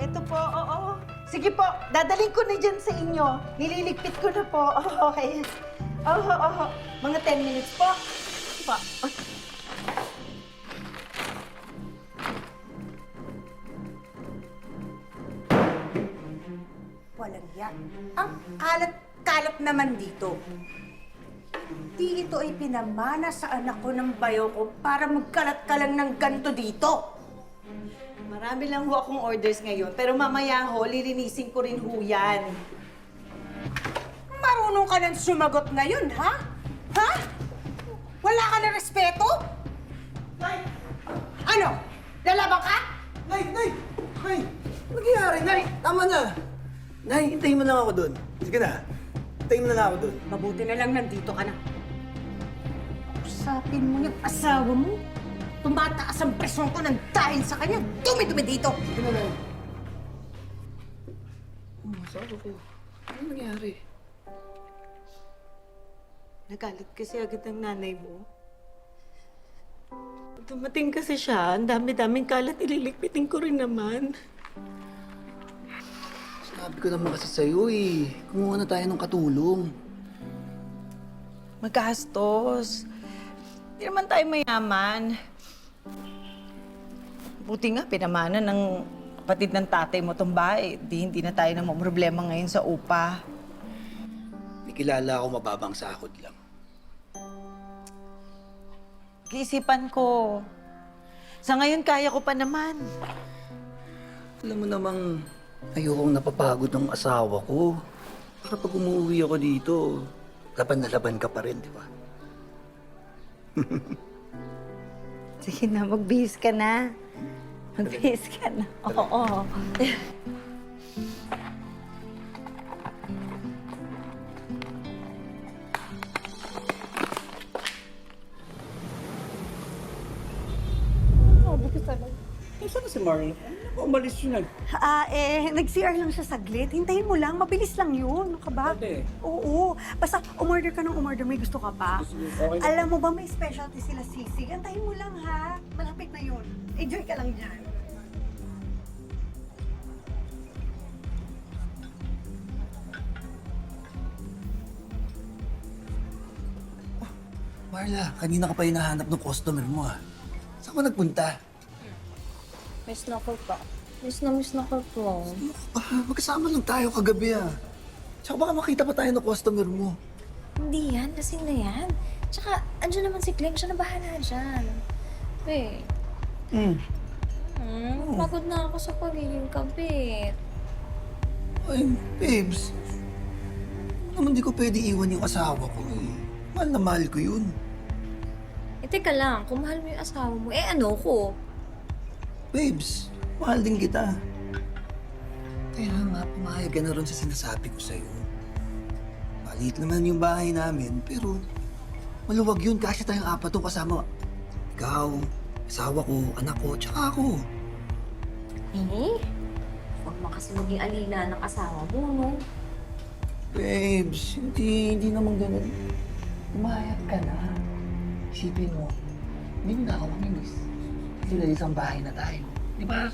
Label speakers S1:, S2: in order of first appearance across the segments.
S1: Ito po, oo. Sige po, dadaling ko na dyan sa inyo. Nililigpit ko na po. Okay. Oo. Mga 10 minutes po. Po.
S2: Walang yan. Ang kalat-kalat naman dito. Di ito ay pinamana sa anak ko ng bayo ko para magkalat ka lang ng ganito dito.
S1: Marami lang ho akong orders ngayon, pero mamaya ho, lilinisin ko rin ho yan.
S2: Marunong ka nang sumagot ngayon, ha? Ha? Wala ka na respeto?
S3: Nay!
S2: Ano? Lalaban ka?
S3: Nay! Nay! Nay! Ano nangyayari, Nay? Tama na! Nay, hintayin mo lang ako doon. Sige na. Hintayin mo na lang ako doon.
S2: Mabuti na lang nandito ka na. Usapin mo yung asawa mo. Tumataas ang presyon ko ng dahil sa kanya. Dumi-dumi dito.
S3: Sige na, Nay. Masabi ko. Ano nangyayari?
S1: Nagalit kasi agad ang nanay mo. Dumating kasi siya, ang dami-daming kalat, ililigpitin ko rin naman.
S3: Sabi ko naman kasi sa'yo eh. Kumuha na tayo ng katulong.
S1: Magastos. Hindi naman tayo mayaman. Buti nga, pinamana ng kapatid ng tatay mo itong bahay. Hindi na tayo na problema ngayon sa upa.
S3: May kilala ako mababang sahod lang.
S1: Kiisipan ko. Sa ngayon, kaya ko pa naman.
S3: Alam mo namang ayokong napapagod ng asawa ko. Para pag umuwi ako dito, laban na laban ka pa rin, di ba?
S1: Sige na, magbihis ka na. Magbihis ka na. Oo.
S4: Saan si Marlon? Umalis yun nag...
S5: Nag-CR lang siya saglit. Hintayin mo lang, mabilis lang yun. Ano ka ba?
S4: Pwede.
S5: Oo. Basta umorder ka ng umorder, may gusto ka pa.
S4: Okay na.
S5: Alam mo ba may specialty sila sisig? Hintayin mo lang ha. Malapit na yun. Enjoy ka lang dyan.
S3: Marla, kanina ka pa hinahanap ng customer mo ah. Saan ka nagpunta?
S6: Miss na ko pa. Miss na ko po.
S3: Magkasama lang tayo kagabi ah. Tsaka baka makita pa tayo ng customer mo.
S6: Hindi yan, lasing na yan. Tsaka, andyan naman si Clem, siya na bahala dyan. Wait. Pagod na ako sa pagiging kabit.
S3: Ay, babes. Naman di ko pwede iwan yung asawa ko eh. Mahal na mahal ko yun.
S6: Eh, teka lang, kung mahal mo yung asawa mo, ano ko?
S3: Babes, mahal din kita. Kaya nga, pumayag ka na ron sa sinasabi ko sa'yo. Maliit naman yung bahay namin, pero maluwag yun kasi tayong apat yung kasama. Ikaw, asawa ko, anak ko, tsaka ako.
S6: Eh? Huwag mo kasi maging alina ng asawa mo, no?
S3: Babes, hindi naman ganun. Pumayag ka na. Isipin mo, hindi mo na ako mamiss. Sila isang bahay na tayo. Di ba?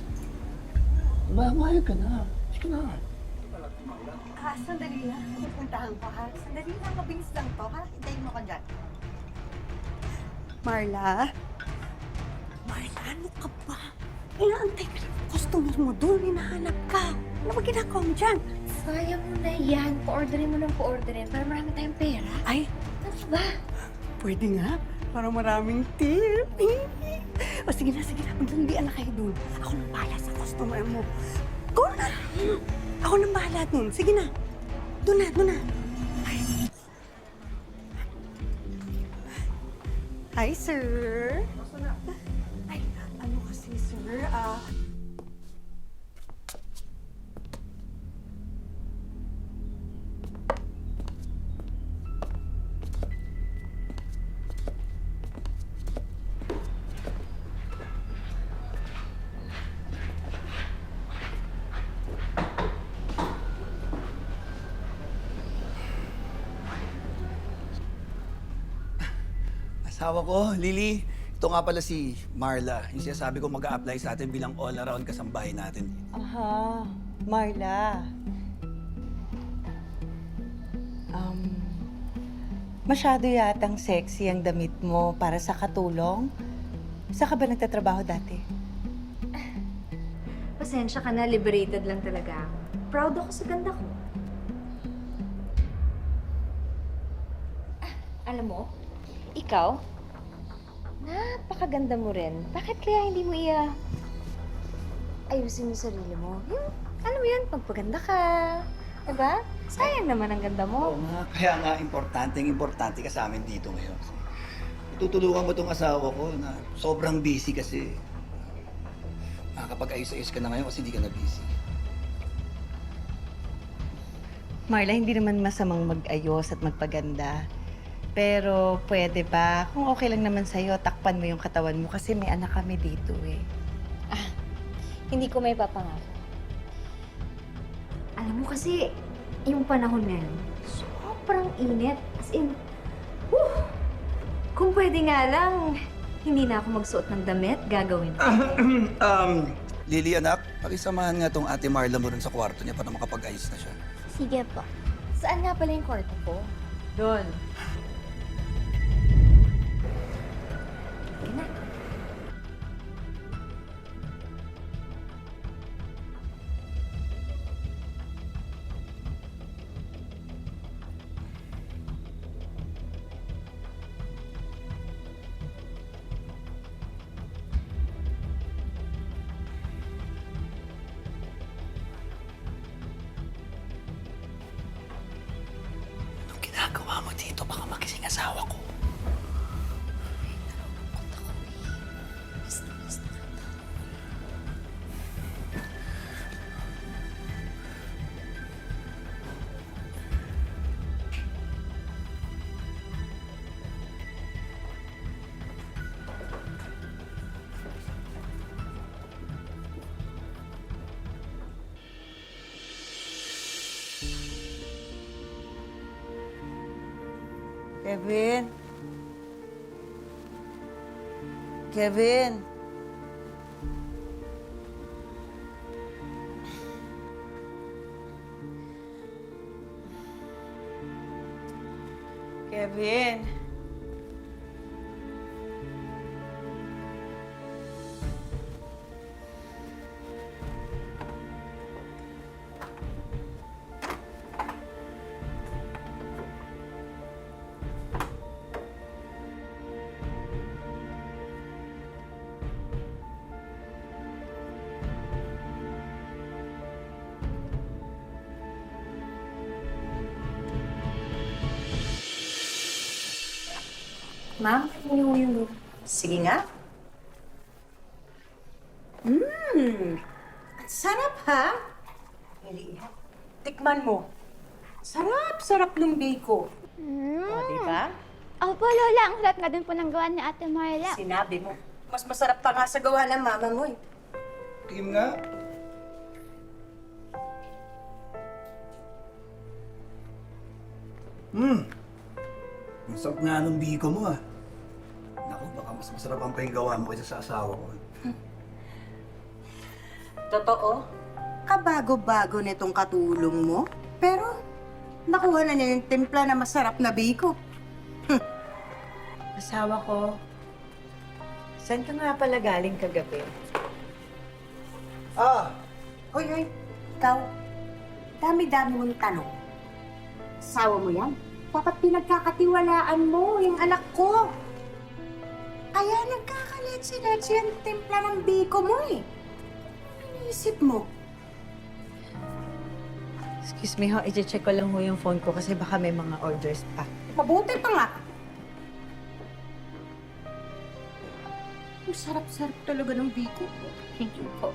S3: Diba, pumayag ka na. Sige na.
S5: Sandali lang. Pupuntahan ko ha. Sandali lang, mabilis lang to ha. Hintayin mo ka dyan. Marla? Marla, ano ka ba? Inaantay ka lang ng customer mo doon. Hinahanap ka. Ano ba ginagawa mo dyan?
S6: Sayang mo na yan. Pa-orderin mo ng pa-orderin para marami tayong pera.
S5: Ay,
S6: Ano ba?
S5: pwede nga. Para maraming tip. O sige na. Maglandian na kayo dun. Ako nang bahala sa customer mo. Go na! Ako nang bahala dun. Sige na. Doon na. Ay. Hi, sir. Ay, ano kasi, sir?
S3: Asawa ko, Lily, Ito nga pala si Marla, yung sinasabi ko mag-a-apply sa atin bilang all-around kasambahay natin.
S5: Aha, Marla. Masyado yatang sexy ang damit mo para sa katulong. Saan ka ba nagtatrabaho dati?
S6: Pasensya ka na, liberated lang talaga ako. Proud ako sa ganda ko. Alam mo, ikaw, napakaganda mo rin. Bakit kaya hindi mo ayusin yung sarili mo? Yung, alam mo yun, pagpaganda ka. Diba? Sayang naman ang ganda mo.
S3: Oo nga, kaya nga importante ka sa amin dito ngayon. Tutulungan mo tong asawa ko na sobrang busy kasi. Makakapag-ayos-ayos ka na ngayon kasi hindi ka na busy.
S5: Marla, hindi naman masamang mag-ayos at magpaganda. Pero pwede ba, kung okay lang naman sa'yo, takpan mo yung katawan mo kasi may anak kami dito eh.
S6: Hindi ko may papangako. Alam mo kasi, yung panahon na yun, sobrang init. As in, kung pwede nga lang, hindi na ako magsuot ng damit, gagawin ko.
S3: Lily, anak, pakisamahan nga tong ate Marla mo rin sa kwarto niya para makapag-ayos na siya.
S6: Sige po. Saan nga pala yung kwarto ko?
S5: Doon.
S6: Sige na.
S3: Anong ginagawa mo dito? Baka makising asawa ko.
S5: Kevin? Kevin? Kevin?
S6: Ma'am, hindi mo yung
S2: Sige nga. Ang sarap ha? Eli, tikman mo. Sarap ng biko. O, di ba?
S7: Opo, Lola. Ang sarap nga din po ng gawa ni Ate Marla.
S2: Sinabi mo. Mas masarap pa nga sa gawa ng mama mo eh.
S3: Tingin nga. Ang sarap nga nung biko mo ah. Naku, baka mas masarap ang gawa mo kaysa sa asawa ko.
S2: Totoo? Kabago-bago nitong katulong mo. Pero, nakuha na niya yung timpla na masarap na biko.
S5: Asawa ko, saan ka nga pala galing kagabi?
S2: Hoy, ikaw. Dami-dami mong tanong. Asawa mo yan? Dapat pinagkakatiwalaan mo yung anak ko. Kaya nagkakaletsi-letsi yung timpla ng biko mo eh. Ano iniisip mo?
S5: Excuse me ho, i-check ko lang ho yung phone ko kasi baka may mga orders pa.
S2: Mabuti pa nga. Ang sarap-sarap talaga ng biko.
S7: Thank you po.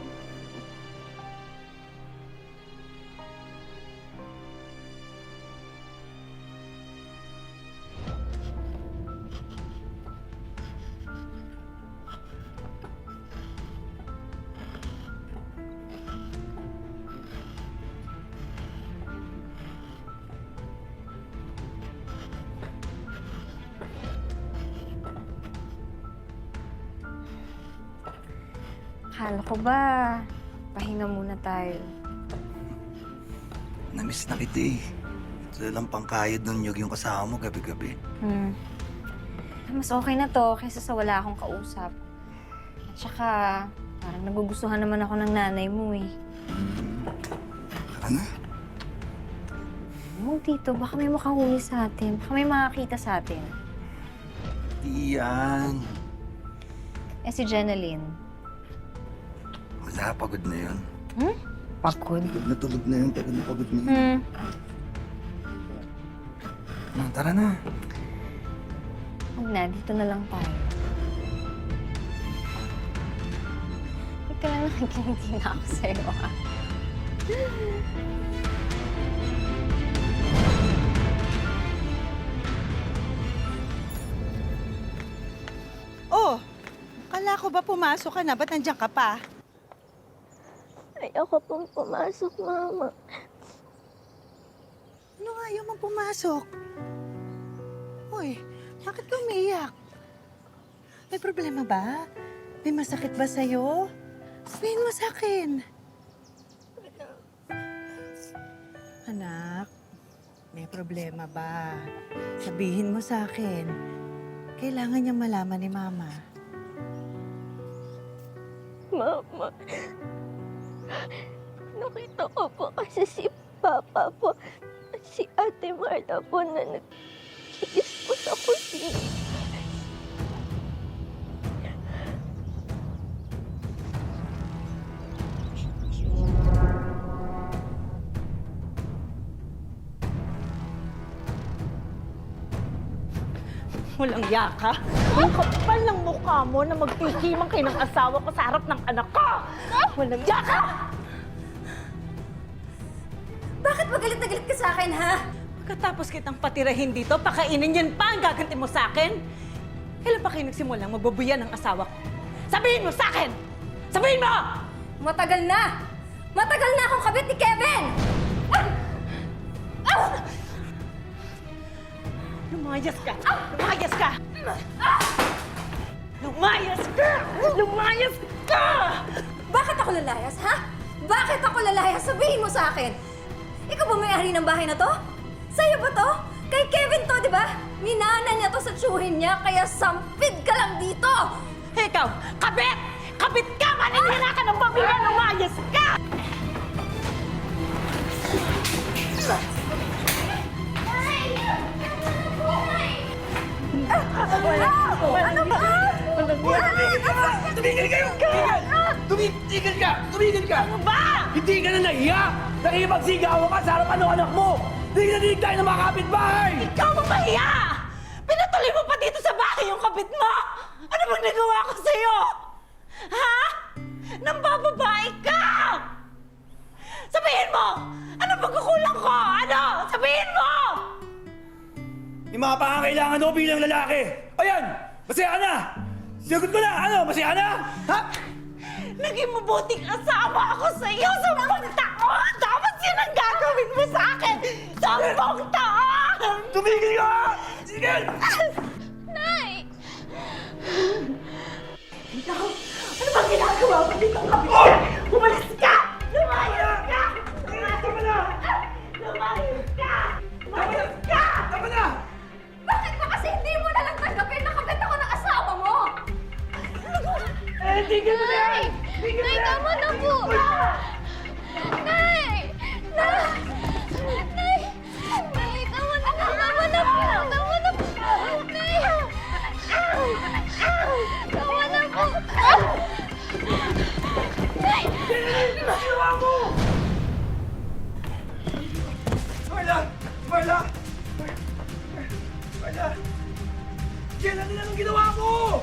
S6: Akala ko ba, pahinga muna tayo.
S3: Namiss na kita eh. Ito lang pangkayod ng nyug yung kasama mo gabi-gabi.
S6: Mas okay na to kaysa sa wala akong kausap. At saka, parang nagugustuhan naman ako ng nanay mo eh.
S3: Tara na.
S6: Huwag dito, baka may makahuli sa atin. Baka may makakita sa atin.
S3: Di yan.
S6: Eh si Jeneline.
S3: Wala, pagod na yun.
S6: Pagod.
S3: Pagod na tulog na yun, pagod na yun. Tara na.
S6: Huwag na, dito na lang tayo. Huwag ka lang nakikingiti na ako sa'yo, ha?
S1: Oh, kala ko ba pumasok ka na? Ba't nandiyan ka pa?
S7: Ayoko pong pumasok, Mama.
S1: Ano nga ayaw mong pumasok? Uy, bakit ka umiyak? May problema ba? May masakit ba sa'yo? Sabihin mo sa akin. Anak, may problema ba? Sabihin mo sa akin. Kailangan niyang malaman ni Mama.
S7: Mama, nakita ko po kasi si Papa po at si Ate Marla po na nag-kiss po sa kusina.
S1: Walang yaka. Ang kapal ng mukha mo na magtihimang kayo ng asawa ko sa harap ng anak ko. Walang yaka!
S6: Bakit magalit na galit ka sa akin, ha?
S1: Pagkatapos kitang patirahin dito, pakainin yan pa ang gaganti mo sa akin? Kailan pa kayo nagsimulang magbabuyan ng asawa ko? Sabihin mo sa akin! Sabihin mo!
S6: Matagal na! Matagal na akong kabit ni Kevin!
S1: Lumayas ka! Lumayas ka! Lumayas ka! Lumayas ka!
S6: Bakit ako lalayas, ha? Bakit ako lalayas? Sabihin mo sa akin! Ikaw ba may-ari ng bahay na to? Sa'yo ba to? Kay Kevin to, di ba? Minana niya to sa tsuhin niya, kaya sampid ka lang dito!
S1: Ikaw, kabit! Kabit ka! Maninira ka ng pamilya! Lumayas ka!
S6: Ano ba?
S4: Tumigil kayo! Tumigil ka! Tumigil ka!
S1: Ano ba?
S4: Hindi ka na nahiya! Nakikipagsigawan ka sa harapan ng anak mo! Hindi ka na tayo ng mga kapitbahay!
S1: Ikaw ang mahiya! Pinatuloy mo pa dito sa bahay yung kabit mo! Ano bang nagawa ko sa'yo? Ha? Nang bababae ka! Sabihin mo! Ano bang kukulang ko? Ano? Sabihin mo!
S4: Yung mga pangangailangan mo bilang lalaki! Ayan! Masaya ka na! Sagot ko na! Ano? Masaya ka na? Ha?
S1: Naging mabuting asawa ako sa iyo 10 taon! Dapat yun ang gagawin mo sa akin! 10 taon!
S4: Tumigil ka! Sige!
S7: Nay!
S1: Ikaw, ano bang ginagawa mo dito ang kabit? Umalis ka! Lumayas ka! Lumayas ka! Lumayas ka! Lumayas ka!
S4: Tama na!
S6: Bakit ba kasi hindi mo na lang tanggapin na kabit ako ng asawa mo?
S4: Hindi ka na yan!
S7: Nay, tama na po! Nay! Nay! Nay! Nay, tama na po! Tama na po! Tama na po! Nay! Tama na po! Nay!
S4: Ginawa mo! Marla! Marla! Marla! Kailan nila nung ginawa mo?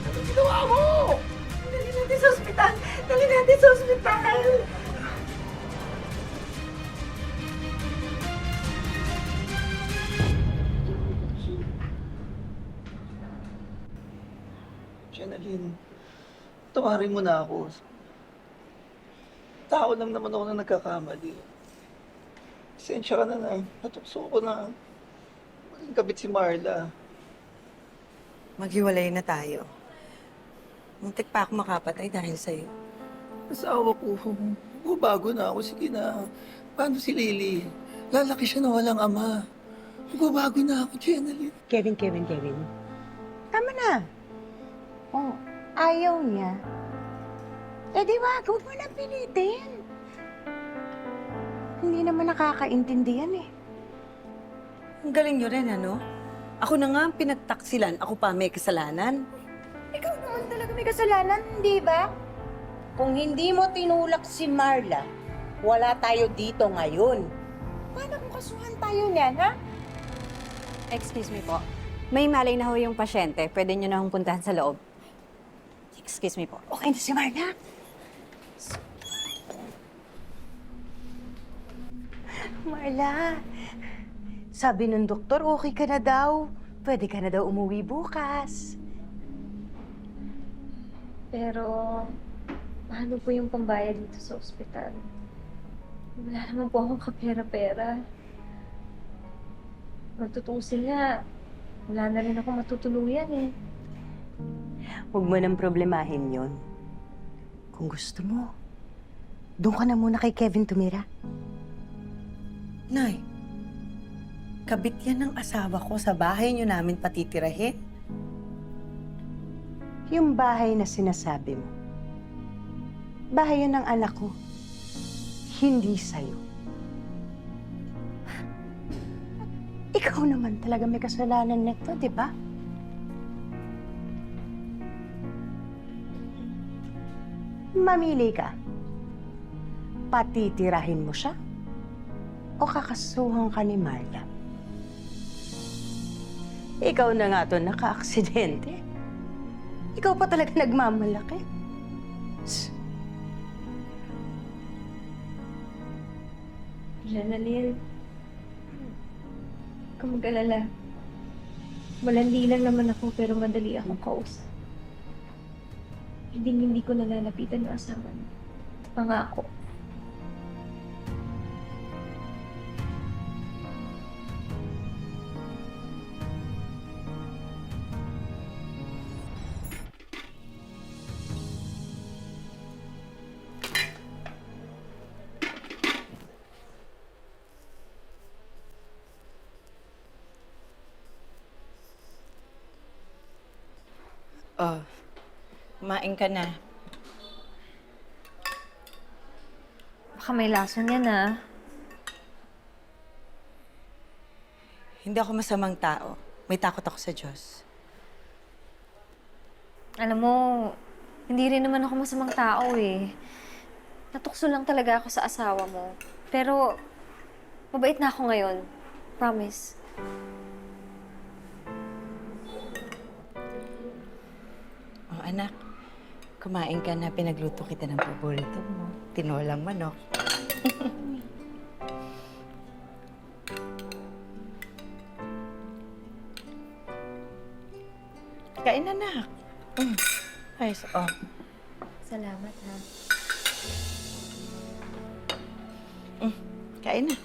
S4: Anong ginawa mo?
S1: Dali natin sa ospital! Dali natin sa ospital!
S3: Jeneline, tawarin mo na ako. Tao lang naman ako na nagkakamali. Pasensya ka na na. Natukso ko na. Yung kabit si Marla.
S5: Maghiwalay na tayo. Muntik pa ako makapatay dahil sa'yo.
S3: Asawa ko. Bago na ako. Sige na. Paano si Lily? Lalaki siya na walang ama. Bago na ako, Jenaline.
S5: Kevin. Tama na.
S2: Oh, ayaw niya. Eh di wag mo na pilitin. Hindi naman nakakaintindihan eh.
S5: Ang galing nyo rin, ano? Ako na nga ang pinagtaksilan. Ako pa may kasalanan.
S2: Ikaw naman talaga may kasalanan, di ba? Kung hindi mo tinulak si Marla, wala tayo dito ngayon. Paano kung kasuhan tayo niyan, ha?
S6: Excuse me po. May malay na ho yung pasyente. Pwede nyo na hong puntahan sa loob. Excuse me po.
S2: Okay na si Marla. Marla, sabi ng doktor, okay ka na daw. Pwede ka na daw umuwi bukas.
S7: Pero, paano po yung pambayad dito sa ospital? Wala naman po akong kapera-pera. Matutusin nga, wala na rin ako matutuluyan eh.
S2: Huwag mo nang problemahin yon. Kung gusto mo, doon ka na muna kay Kevin tumira.
S5: Nay, kabit yan ng asawa ko sa bahay nyo namin patitirahin.
S2: Yung bahay na sinasabi mo, bahay yun ng anak ko, hindi sa'yo. Ikaw naman talaga may kasalanan nito, di ba? Mamili ka. Patitirahin mo siya o kakasuhan ka ni Marla? Ikaw na nga to naka-aksidente. Ikaw pa talaga nagmamalaki.
S7: Janalyn, huwag kang mag-alala. Malandi lang naman ako pero madali akong kausap. Hindi ko nalalapitan ang asawa niya. Pangako.
S1: Oh, kumain ka na.
S7: Baka may lason yan ah.
S1: Hindi ako masamang tao. May takot ako sa Diyos.
S7: Alam mo, hindi rin naman ako masamang tao eh. Natukso lang talaga ako sa asawa mo. Pero, mabait na ako ngayon. Promise.
S1: Oh, anak, kumain ka na. Pinagluto kita ng paborito mo. Tinolang manok. Kain na, anak. Ayos, oh.
S7: Salamat ha.
S1: Kain na.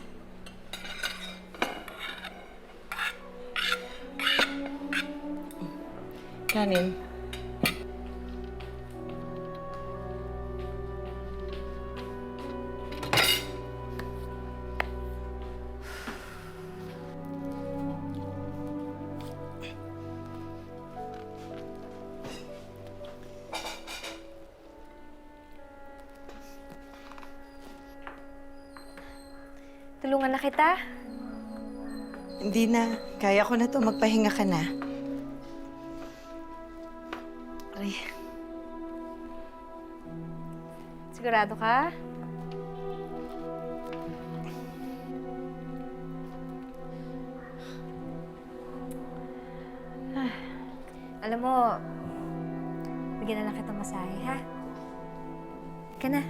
S1: Kanin.
S7: Tulungan na kita.
S1: Hindi na. Kaya ko na to. Magpahinga ka na. Ay.
S7: Sigurado ka? Alam mo, bigyan na lang kitang masahe, ha? Ka na.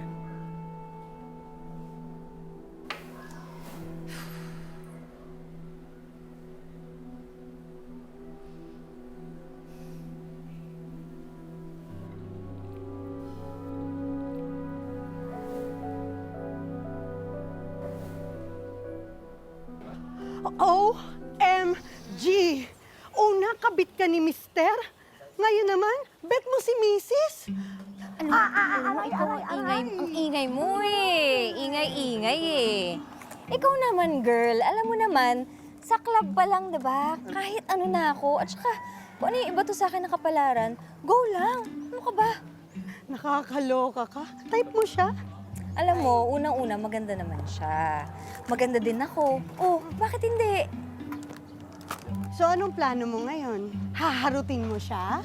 S5: OMG! Una, kabit ka ni Mister. Ngayon naman, bet mo si Mrs.
S7: Ang ingay mo eh. Ingay eh. Ikaw naman, girl. Alam mo naman, sa club pa lang, diba? Kahit ano na ako. At saka, kung ano yung iba to sa akin na kapalaran, go lang. Ano ka ba?
S5: Nakakaloka ka. Type mo siya.
S7: Alam mo, unang-una, maganda naman siya. Maganda din ako. Oh, bakit hindi?
S5: So, anong plano mo ngayon? Haharutin mo siya?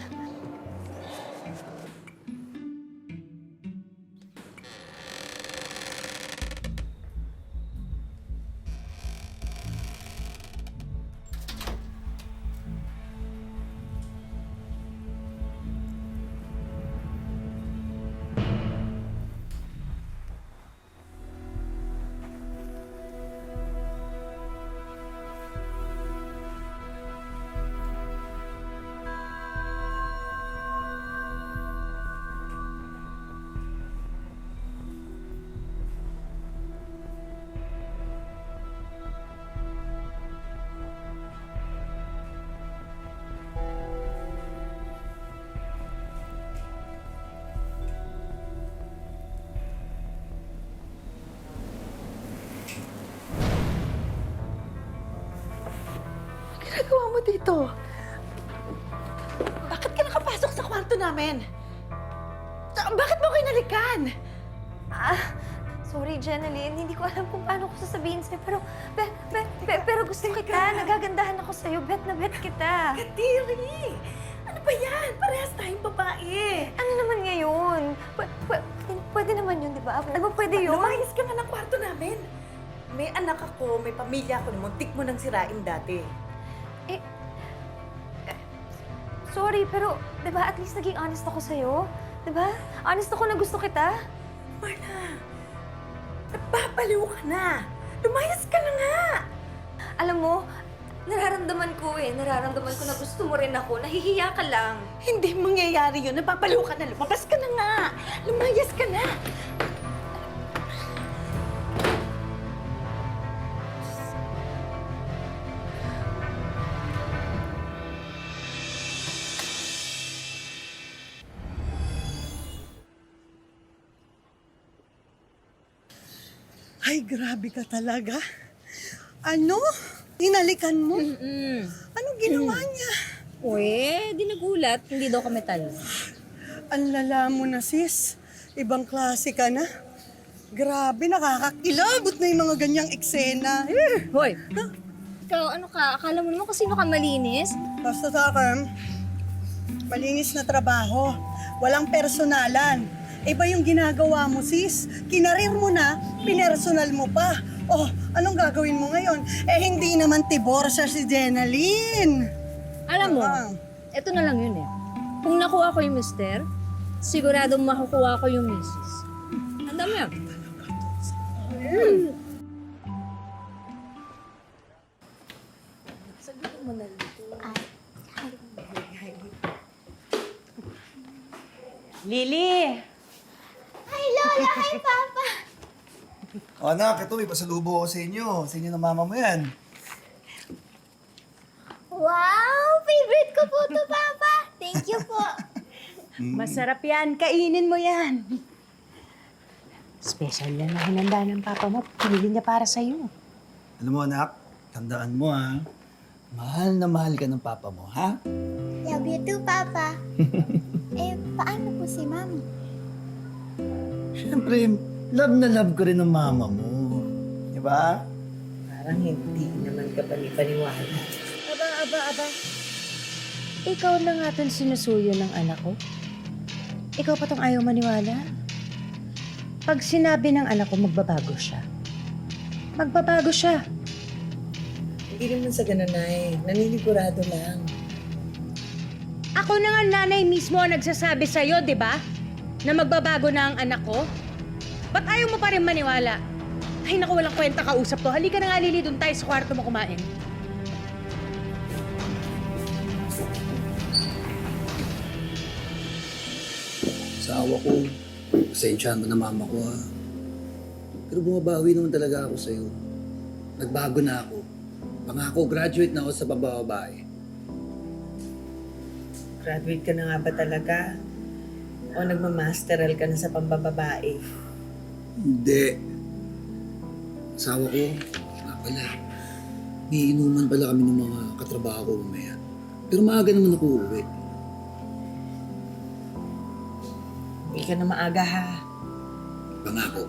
S1: Ginagawa mo dito? Bakit ka nakapasok sa kwarto namin? Bakit mo kinalikan?
S7: Sorry, Jeneline. Hindi ko alam kung paano ko sasabihin sa'yo. Pero gusto kita. Nagagandahan ako sa'yo. Bet na bet kita.
S1: Kadiri! Ano ba yan? Parehas tayong babae.
S7: Ano naman ngayon? Pwede naman yun, di ba? Di ba pwede yun?
S1: Lumayas ka nga ng kwarto namin. May anak ako, may pamilya ako, muntik mo nang sirain dati.
S7: Sorry, pero di ba at least naging honest ako sa'yo? Di ba? Honest ako na gusto kita.
S1: Marla, napapaliw ka na. Lumayas ka na nga.
S7: Alam mo, nararamdaman ko Nararamdaman ko na gusto mo rin ako. Nahihiya ka lang.
S1: Hindi mangyayari yun. Napapaliw ka na. Lumabas ka na nga. Lumayas ka na.
S5: Ay, grabe ka talaga. Ano? Inalikan mo? Anong ginawa niya?
S6: Di nagulat. Hindi daw kami talo.
S5: Ang lala mo na, sis. Ibang klase ka na. Grabe, nakakakilabot na yung mga ganyang eksena.
S6: Hoy! Ikaw, ano ka? Akala mo naman kung sino ka malinis?
S5: Basta sa akin, malinis na trabaho. Walang personalan. Iba yung ginagawa mo, sis. Kinarir mo na, pinersonal mo pa. Oh, anong gagawin mo ngayon? Hindi naman tiborsa si Jenaline.
S6: Alam mo,
S5: Ah.
S6: ito na lang yun eh. Kung nakuha ko yung mister, siguradong makukuha ko yung misis. Tanda mo yan.
S1: Lily!
S3: O anak, ito may pasalubo ako sa inyo. Sa inyo ng mama mo yan.
S8: Wow! Favorite ko po to, Papa! Thank you po!
S2: Masarap yan. Kainin mo yan. Special yan na hinanda ng papa mo. Pinili niya para sa'yo.
S3: Alam mo anak, tandaan mo ha. Mahal na mahal ka ng papa mo, ha?
S8: Love you too, Papa! Paano po si Mami?
S3: Siyempre, love na love ko rin ng mama mo. Di ba?
S2: Parang hindi naman ka panipaniwala.
S9: Aba. Ikaw na nga itong sinusuyo ng anak ko. Ikaw pa tong ayaw maniwala. Pag sinabi ng anak ko, magbabago siya. Magbabago siya.
S2: Hindi naman sa ganun, Nay. Naninigurado lang.
S9: Ako na nga nanay mismo ang nagsasabi sa'yo, di ba? Na magbabago na ang anak ko. Ba't ayaw mo pa rin maniwala? Ay, naku, walang kwenta kausap to. Halika na nga, Lily, doon tayo sa kwarto mo kumain.
S3: Sa awa ko, pasensya mo na mama ko ha. Pero bumabawi naman talaga ako sa'yo. Nagbago na ako. Pangako, graduate na ako sa pambababae.
S5: Graduate ka na nga ba talaga? O nagmamasteral ka na sa pambababae?
S3: Hindi. Asawa ko, nga pala. May inuman pala kami ng mga katrabaho ko mamaya. Pero maaga naman ako uuwi.
S5: Hindi ka na maaga ha.
S3: Pangako.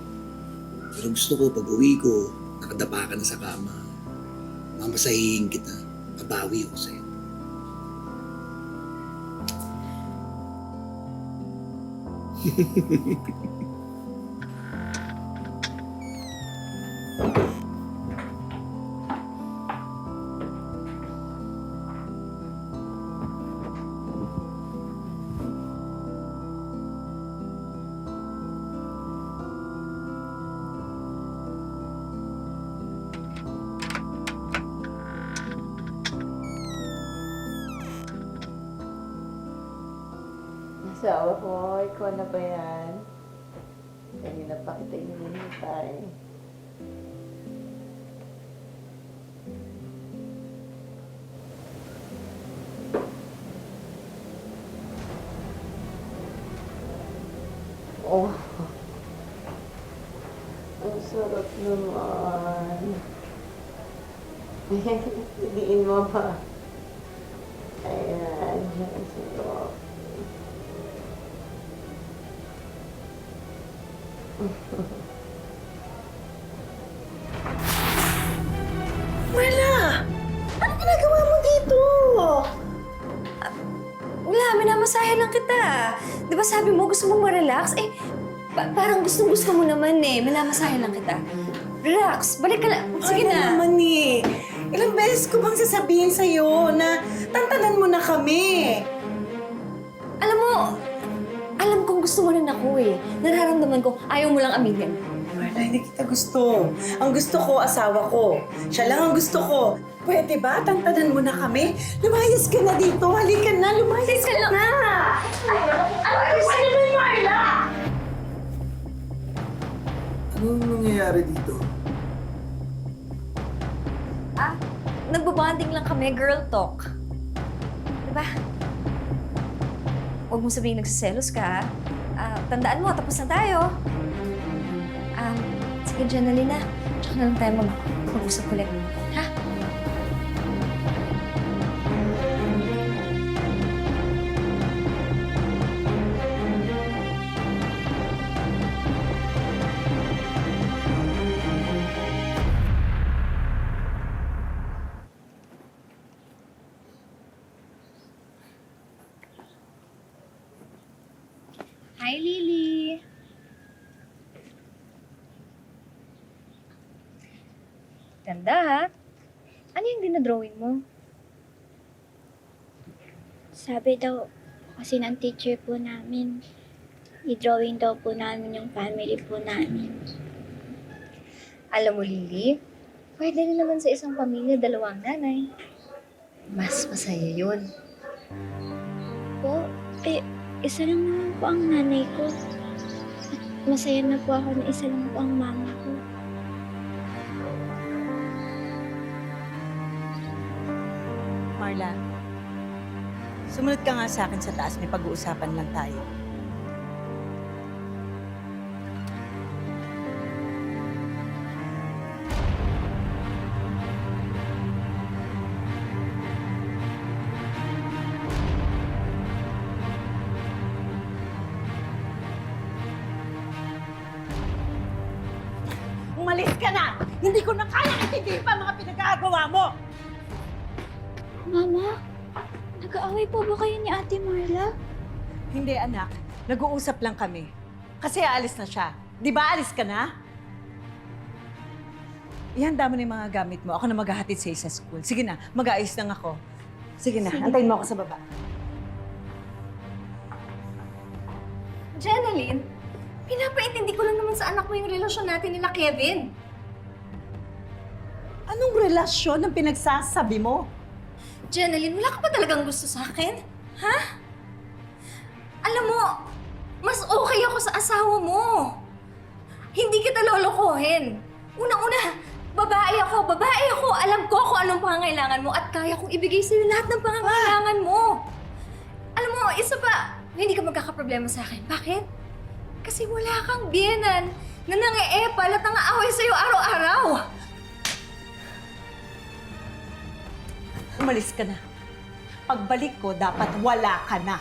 S3: Pero gusto ko, pag uwi ko, nakadapa ka na sa kama. Mamasahihin kita. Babawi ako sa'yo.
S1: Asawa ko, ikaw na ba yan? Kanina pa kita hinihintay. Oh, ang sarap naman. Hidiin mo ba? Ayan, ang sarap.
S5: Marla! Ano ginagawa mo dito?
S6: Wala, minamasahe lang kita. Di ba sabi mo gusto mong ma-relax? Eh, parang gustong-gusto mo naman eh. Minamasahe lang kita. Relax, balik ka lang. Sige
S5: Ano
S6: na.
S5: naman eh. Ilang beses ko bang sasabihin sa'yo na tantanan mo na kami?
S6: Alam mo, alam kong gusto mo rin ako eh. Nararamdaman ko, ayaw mo lang aminin.
S5: Marla, hindi kita gusto. Ang gusto ko, asawa ko. Siya lang ang gusto ko. Pwede ba? Tantanan mo na kami? Lumayas ka na dito. Halika na. Lumayas ka na.
S3: Anong nangyayari dito?
S6: Nagbabonding lang kami, girl talk. Diba? Huwag mo sabihin nagsiselos ka, tandaan mo, tapos na tayo. Sige, Janalina. Tsaka na lang tayo mag-usap ulit. Ha?
S8: Hi, Lily.
S7: Ganda ha? Ano yung dinadrawing mo?
S8: Sabi daw kasi ng teacher po namin, i-drawing daw po namin yung family po namin.
S7: Alam mo, Lily, pwede rin naman sa isang pamilya dalawang nanay. Mas masaya yun.
S8: Po, isa lang naman po ang nanay ko. At masaya na po ako na isa lang po ang mama ko.
S5: Marla, sumunod ka nga sa akin sa taas. May pag-uusapan lang tayo.
S1: Umalis ka na! Hindi ko na kaya intindihin pa mga pinagkagawa mo!
S8: Mama, nag-aaway po ba kayo ni Ate Marla?
S1: Hindi, anak. Nag-uusap lang kami. Kasi aalis na siya. Di ba alis ka na? Ihanda mo na yung mga gamit mo. Ako na maghahatid sa'yo sa school. Sige na, mag-aayos lang ako. Sige na, antayin mo ako sa baba.
S6: Jeneline, pinapaintindi ko lang naman sa anak mo yung relasyon natin nila Kevin.
S1: Anong relasyon ang pinagsasabi mo?
S6: Jeneline, wala ka ba talagang gusto sa akin? Ha? Alam mo, mas okay ako sa asawa mo. Hindi kita lolokohin. Una-una, babae kaya ko, babae ako. Alam ko kung anong pangangailangan mo at kaya kong ibigay sa'yo lahat ng pangangailangan mo. Alam mo, isa pa, hindi ka magkakaproblema sa akin. Bakit? Kasi wala kang biyenan na nangi-epal at nangaaway sa'yo araw-araw.
S1: Umalis ka na. Pagbalik ko, dapat wala ka na.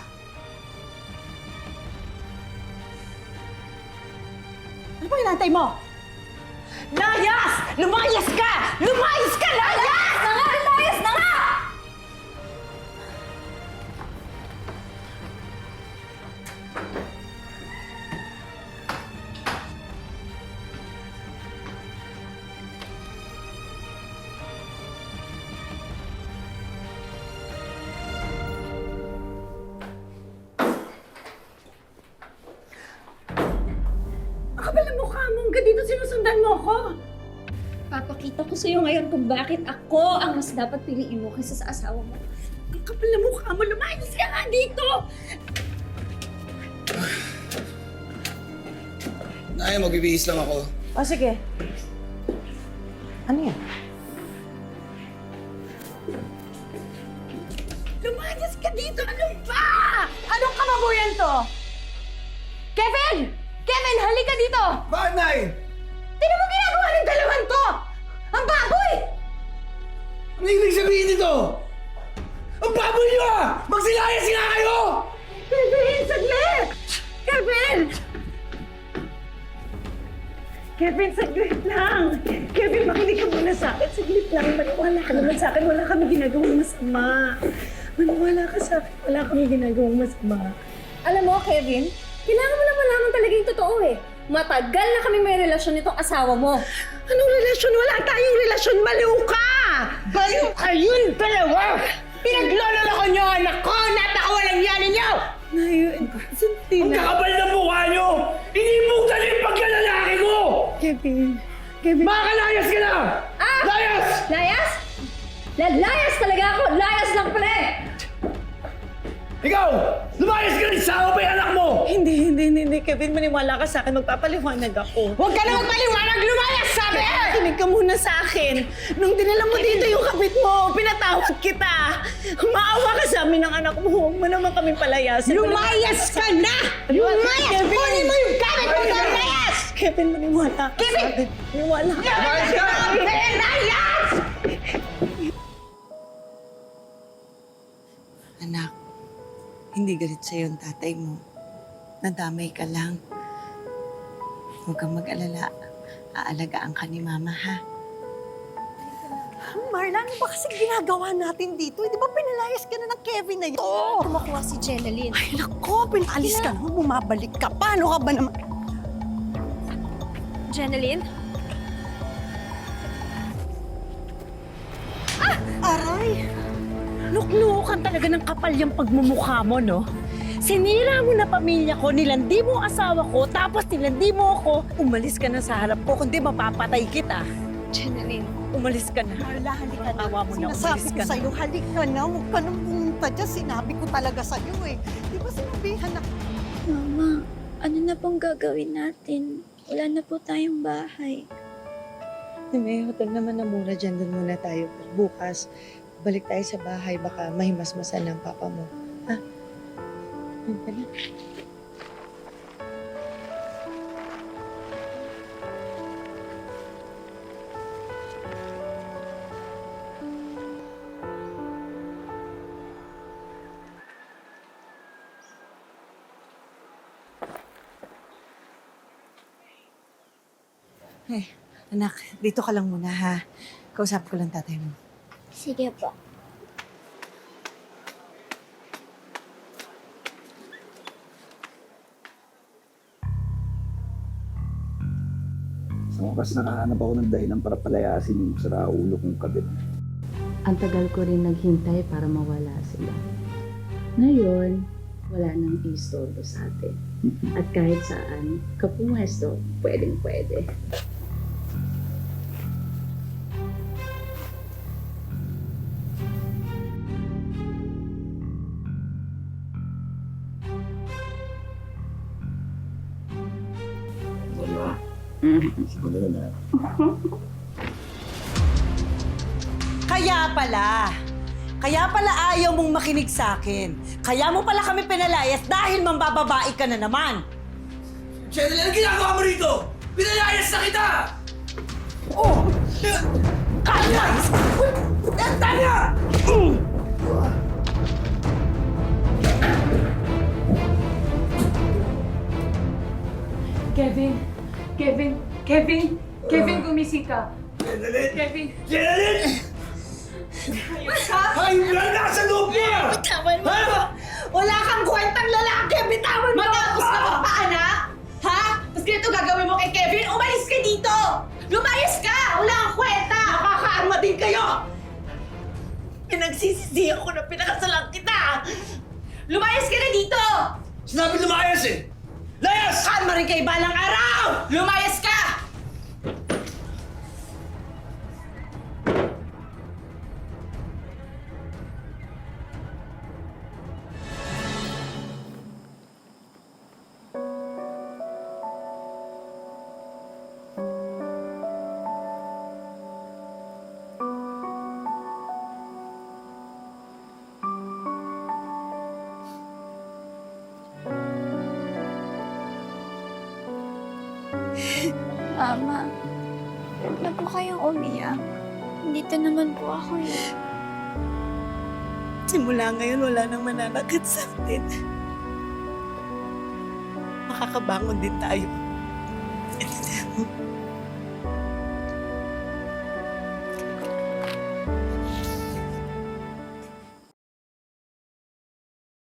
S1: Ano ba hinantay mo? Layas! Lumayas ka! Lumayas ka! Layas!
S6: Layas na nga!
S1: Ang kapal ng mukha mo. Hanggang dito sinusundan mo ako.
S6: Papakita ko sa'yo ngayon kung bakit ako ang mas dapat piliin mo kaysa sa asawa mo.
S1: Ang kapal ng mukha mo. Lumayas ka nga dito!
S3: Naya, magbibihis lang ako.
S5: O sige. Ano yan?
S1: Lumayas ka dito! Ano ba? Anong kamabuyan to? Kevin! Kevin, halika dito!
S3: Bakit, Nay?
S1: Tignan mo ginagawa ng dalawang to! Ang baboy!
S3: Ano ibig sabihin nito? Ang baboy niyo ah! Magsilayas nga kayo!
S1: Kevin, saglit! Kevin! Kevin, saglit lang! Kevin, makinig ka muna sa akin. Saglit lang. Maniwala ka naman sa akin. Wala kami ginagawang masama. Maniwala ka sa akin. Wala kami ginagawang masama.
S6: Alam mo, Kevin, kailangan mo lang malaman talaga yung totoo eh. Matagal na kami may relasyon nitong asawa mo.
S1: Anong relasyon? Wala tayong relasyon. Baliw ka! Baliw ka yun, dalawa! Pinagloloko niyo ang anak ko! Napakawalang yan ninyo! Nayo, sandali
S4: Ang
S1: na.
S4: kakapal ng mukha niyo! Inimugtan yung pagkalalaki ko!
S1: Kevin,
S4: Makalayas ka na!
S6: Ah!
S4: Layas!
S6: Layas? Layas talaga ako! Layas lang pala eh!
S4: Ikaw! Lumayas ka rin! Sama pa yung anak mo!
S1: Hindi, Kevin, maniwala ka sa akin. Magpapaliwanag ako. Huwag ka na magpaliwanag! Lumayas, sabi! Kinig ka muna sa akin. Nung dinala mo dito yung kapit mo, pinatawad kita. Maawa ka sa amin ng anak mo. Huwag mo naman kami palayasin. Lumayas ka na! Lumayas! Kunin mo yung gamit mo! Lumayas! Kevin, maniwala ka sa akin. Maniwala ka. Lumayas ka! Layas!
S5: Anak, hindi galit sa'yo ang tatay mo. Nadamay ka lang. Huwag kang mag-alala. Aalagaan ka ni Mama, ha?
S1: Marla, ano ba kasi ginagawa natin dito? Di ba pinalayas ka na ng Kevin na yun?
S6: Kumakuha si Jenaline.
S1: Ay, naku, pinalis ka na. Bumabalik ka. Paano ka ba naman?
S6: Jenaline?
S1: Aray! Luklukan talaga ng kapal yung pagmumukha mo, no? Sinira mo na pamilya ko, nilandi mo ang asawa ko, tapos nilandi mo ako. Umalis ka na sa harap ko, kundi mapapatay kita.
S6: Jenaline.
S1: Umalis ka na.
S5: Marla, halika na.
S1: Awa mo na,
S5: Sinasabi
S1: umalis
S5: ko
S1: ka na.
S5: sa'yo, halika na. Huwag ka nang pumunta dyan. Sinabi ko talaga sa'yo eh. Di ba sinabihan na...
S8: Mama, ano na pong gagawin natin? Wala na po tayong bahay.
S9: May hotel naman na mura dyan. Doon muna tayo. Bukas, balik tayo sa bahay. Baka mahimasmasan ng papa mo. Ha? Halika na.
S5: Eh, anak, dito ka lang muna, ha? Kausap ko lang tatay mo.
S8: Sige po.
S10: Sa wakas nakahanap ako ng dahilan para palayasin yung saraulo kong kabit.
S11: Ang tagal ko rin naghintay para mawala sila. Ngayon, wala nang istorbo sa atin. At kahit saan, kapumwesto, pwedeng-pwede.
S10: Wala. Simula na.
S5: nga pala. Kaya pala ayaw mong makinig sa akin. Kaya mo pala kami pinalayas dahil mambababae ka na naman.
S4: Cheryl, anong ginagawa mo rito? Pinalayas na kita!
S5: Oh! Kaya!
S4: Tanya!
S11: Kevin, gumising ka.
S4: Cheryl!
S11: Kevin.
S4: Cheryl! Hayop ka! Nasa loob niya!
S1: Bitawan mo ako! Wala kang kwentang lalaki! Bitawan mo
S2: Matapos
S1: ako!
S2: ka magpaanak? Ha? Tapos ganito gagawin mo kay Kevin? Umalis ka dito! Lumayas ka! Wala kang kwenta!
S1: Nakakaarma din kayo! Pinagsisisihan ko na pinakasalan kita!
S2: Lumayas ka na dito!
S4: Sinabi lumayas eh! Layas!
S1: Kalma rin kayo balang araw!
S2: Lumayas ka!
S8: Mama, huwag na po kayong umiyak. Dito naman po ako eh.
S5: Simula ngayon, wala nang mananakit sa atin. Makakabangon din tayo.